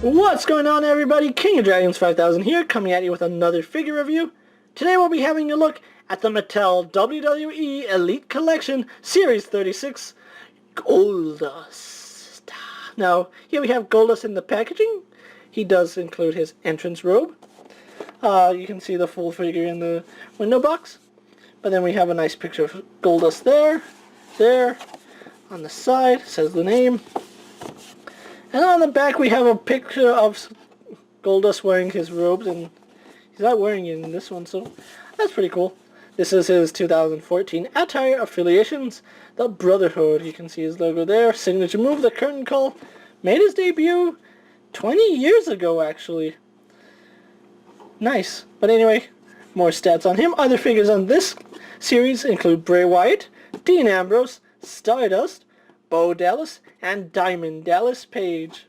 What's going on, everybody? King of Dragons 5000 here, coming at you with another figure review. Today we'll be having a look at the Mattel WWE Elite Collection Series 36 Goldust. Now, here we have Goldust in the packaging. He does include his entrance robe. You can see the full figure in the window box. But then we have a nice picture of Goldust there, on the side, says the name. And on the back we have a picture of Goldust wearing his robes, and he's not wearing it in this one, so that's pretty cool. This is his 2014 attire affiliations, the Brotherhood. You can see his logo there. Signature move, the curtain call. Made his debut 20 years ago, actually. Nice. But anyway, more stats on him. Other figures on this series include Bray Wyatt, Dean Ambrose, Stardust, Bo Dallas, and Diamond Dallas Page.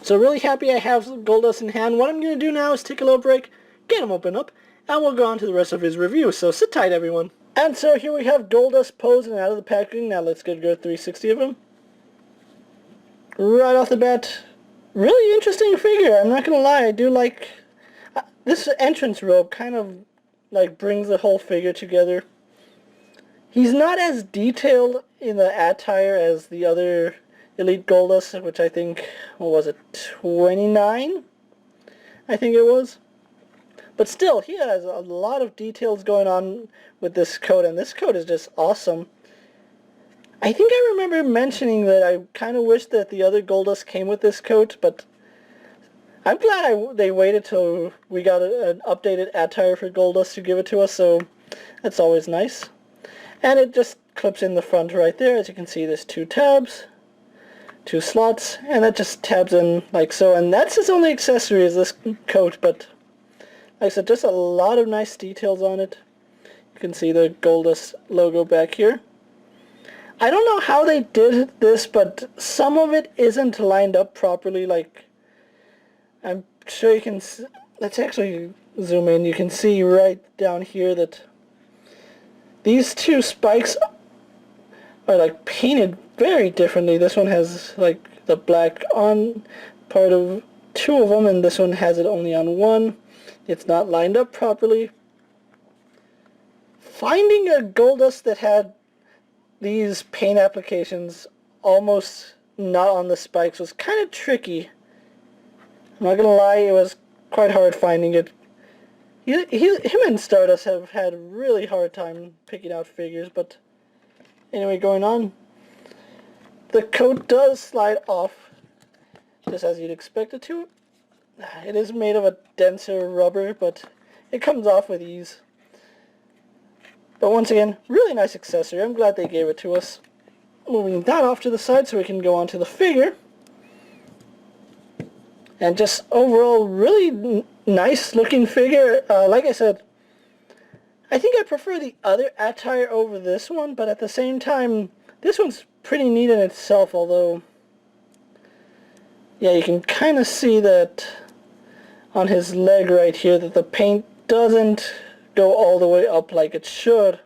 So really happy I have Goldust in hand. What I'm going to do now is take a little break, get him open up, and we'll go on to the rest of his review. So sit tight, everyone. And so here we have Goldust posing out of the packaging. Now let's get a good 360 of him. Right off the bat, really interesting figure. I'm not going to lie, I do like... this entrance robe kind of like brings the whole figure together. He's not as detailed in the attire as the other Elite Goldust, which I think, what was it, 29? I think it was. But still, he has a lot of details going on with this coat, and this coat is just awesome. I think I remember mentioning that I kind of wish that the other Goldust came with this coat, but I'm glad they waited till we got an updated attire for Goldust to give it to us, so that's always nice. And it just clips in the front right there. As you can see, there's two tabs, two slots, and that just tabs in like so. And that's his only accessory, is this coat, but like I said, just a lot of nice details on it. You can see the Goldust logo back here. I don't know how they did this, but some of it isn't lined up properly. Like, I'm sure you can... let's actually zoom in. You can see right down here that these two spikes are like painted very differently. This one has like the black on part of two of them, and this one has it only on one. It's not lined up properly. Finding a Goldust that had these paint applications almost not on the spikes was kind of tricky. I'm not gonna lie, it was quite hard finding it. Him and Stardust have had a really hard time picking out figures, but anyway, going on. The coat does slide off, just as you'd expect it to. It is made of a denser rubber, but it comes off with ease. But once again, really nice accessory. I'm glad they gave it to us. Moving that off to the side so we can go on to the figure. And just overall, really nice looking figure. Like I said, I think I prefer the other attire over this one, but at the same time, this one's pretty neat in itself, although, yeah, you can kind of see that on his leg right here, that the paint doesn't go all the way up like it should.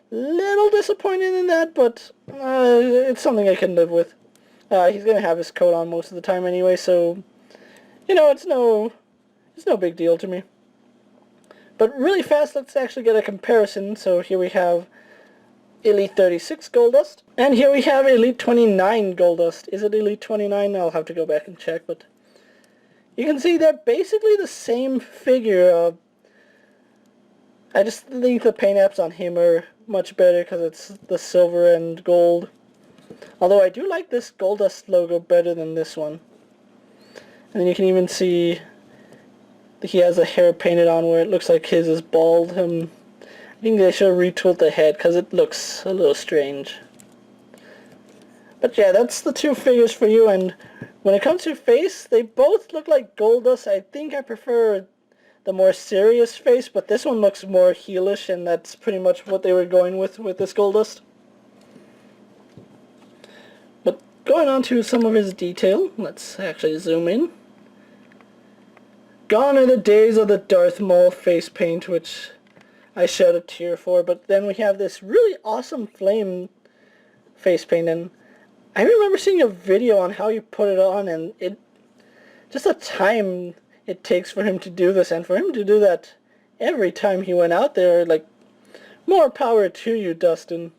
Little disappointed in that, but it's something I can live with. He's going to have his coat on most of the time anyway, so, you know, it's no big deal to me. But really fast, let's actually get a comparison. So here we have Elite 36 Goldust, and here we have Elite 29 Goldust. Is it Elite 29? I'll have to go back and check, but you can see they're basically the same figure. I just think the paint apps on him are much better because it's the silver and gold. Although I do like this Goldust logo better than this one. And then you can even see that he has the hair painted on where it looks like his is bald. I think they should retool the head because it looks a little strange. But yeah, that's the two figures for you. And when it comes to face, they both look like Goldust. I think I prefer the more serious face, but this one looks more heelish, and that's pretty much what they were going with this Goldust. But going on to some of his detail, let's actually zoom in. Gone are the days of the Darth Maul face paint, which I shed a tear for, but then we have this really awesome flame face paint, and I remember seeing a video on how you put it on, and just the time it takes for him to do this, and for him to do that every time he went out there, like, more power to you, Dustin.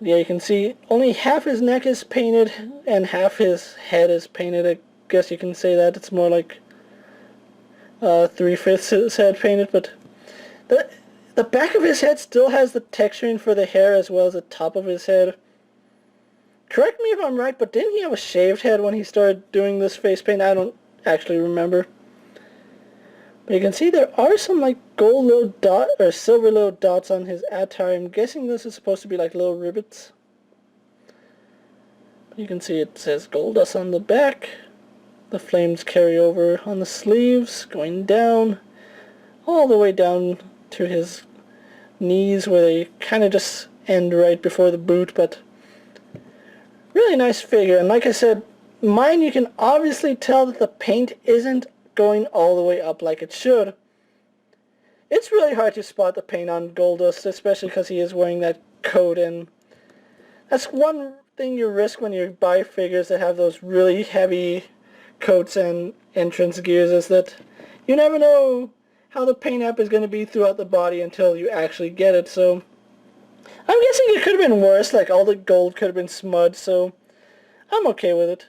Yeah, you can see only half his neck is painted and half his head is painted. I guess you can say that. It's more like 3/5 his head painted, but the back of his head still has the texturing for the hair as well as the top of his head. Correct me if I'm right, but didn't he have a shaved head when he started doing this face paint? I don't actually remember. But you can see there are some like gold little dot or silver little dots on his attire. I'm guessing this is supposed to be like little rivets. You can see it says Goldust on the back. The flames carry over on the sleeves, going down, all the way down to his knees where they kind of just end right before the boot, but really nice figure. And like I said, mine, you can obviously tell that the paint isn't going all the way up like it should. It's really hard to spot the paint on Goldust, especially because he is wearing that coat, and that's one thing you risk when you buy figures that have those really heavy coats and entrance gears, is that you never know how the paint app is going to be throughout the body until you actually get it. So I'm guessing it could have been worse, like all the gold could have been smudged, so I'm okay with it.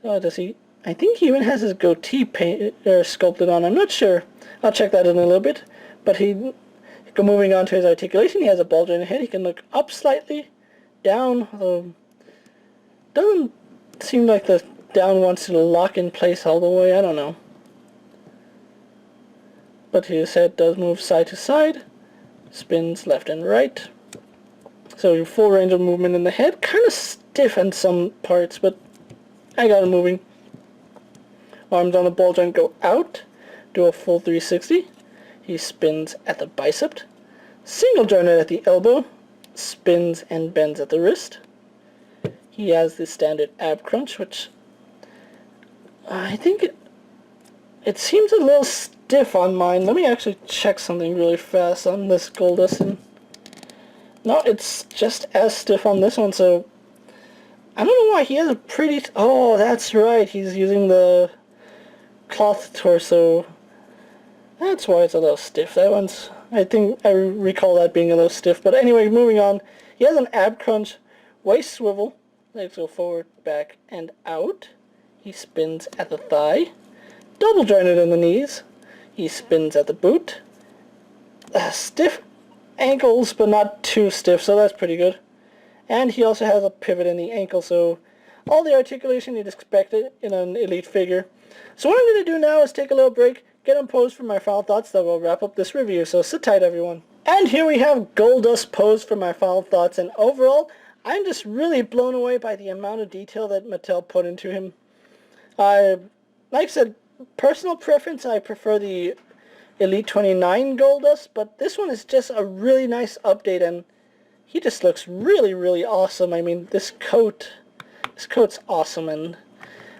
Oh, does he? I think he even has his goatee paint or sculpted on. I'm not sure. I'll check that in a little bit. But moving on to his articulation, he has a bulge in the head. He can look up slightly, down, although doesn't seem like the down wants to lock in place all the way. I don't know. But his head does move side to side, spins left and right. So your full range of movement in the head, kind of stiff in some parts, but I got it moving. Arms on the bulge and go out, do a full 360. He spins at the bicep, single jointed at the elbow, spins and bends at the wrist. He has the standard ab crunch, which I think it seems a little stiff on mine. Let me actually check something really fast on this Goldust. No, it's just as stiff on this one, so I don't know why he has a pretty... Oh, that's right, he's using the cloth torso. That's why it's a little stiff. That one's... I think I recall that being a little stiff. But anyway, moving on. He has an ab crunch, waist swivel, legs go forward, back, and out. He spins at the thigh, double jointed in the knees. He spins at the boot. Stiff ankles, but not too stiff, so that's pretty good. And he also has a pivot in the ankle, so all the articulation you'd expect it in an Elite figure. So what I'm going to do now is take a little break, get him posed for my final thoughts, that will wrap up this review, so sit tight everyone. And here we have Goldust posed for my final thoughts, and overall, I'm just really blown away by the amount of detail that Mattel put into him. Like I said, personal preference, I prefer the Elite 29 Goldust, but this one is just a really nice update, and he just looks really, really awesome. I mean, this coat's awesome, and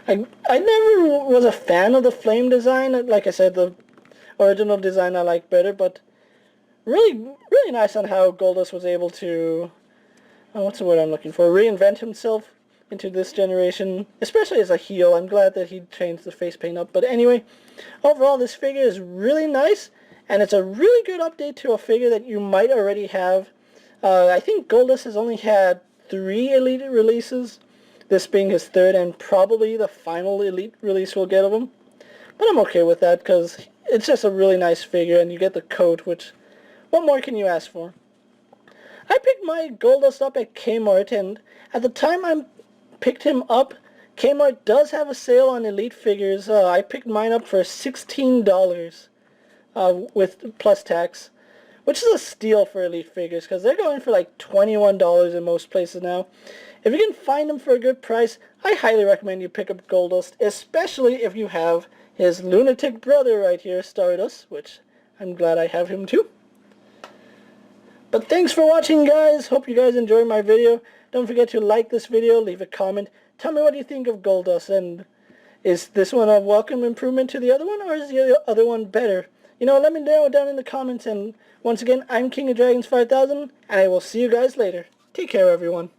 I never was a fan of the flame design. Like I said, the original design I like better, but really, really nice on how Goldust was able to, what's the word I'm looking for, reinvent himself into this generation, especially as a heel. I'm glad that he changed the face paint up. But anyway, overall, this figure is really nice, and it's a really good update to a figure that you might already have. I think Goldust has only had 3 Elite releases, this being his 3rd and probably the final Elite release we'll get of him. But I'm okay with that because it's just a really nice figure, and you get the coat, which, what more can you ask for? I picked my Goldust up at Kmart, and at the time I picked him up, Kmart does have a sale on Elite figures. I picked mine up for $16 with plus tax, which is a steal for Elite figures because they're going for like $21 in most places now. If you can find them for a good price, I highly recommend you pick up Goldust, especially if you have his lunatic brother right here, Stardust, which I'm glad I have him too. But thanks for watching, guys. Hope you guys enjoyed my video. Don't forget to like this video, leave a comment. Tell me what you think of Goldust, and is this one a welcome improvement to the other one, or is the other one better? You know, let me know down in the comments, and once again, I'm King of Dragons 5000, and I will see you guys later. Take care, everyone.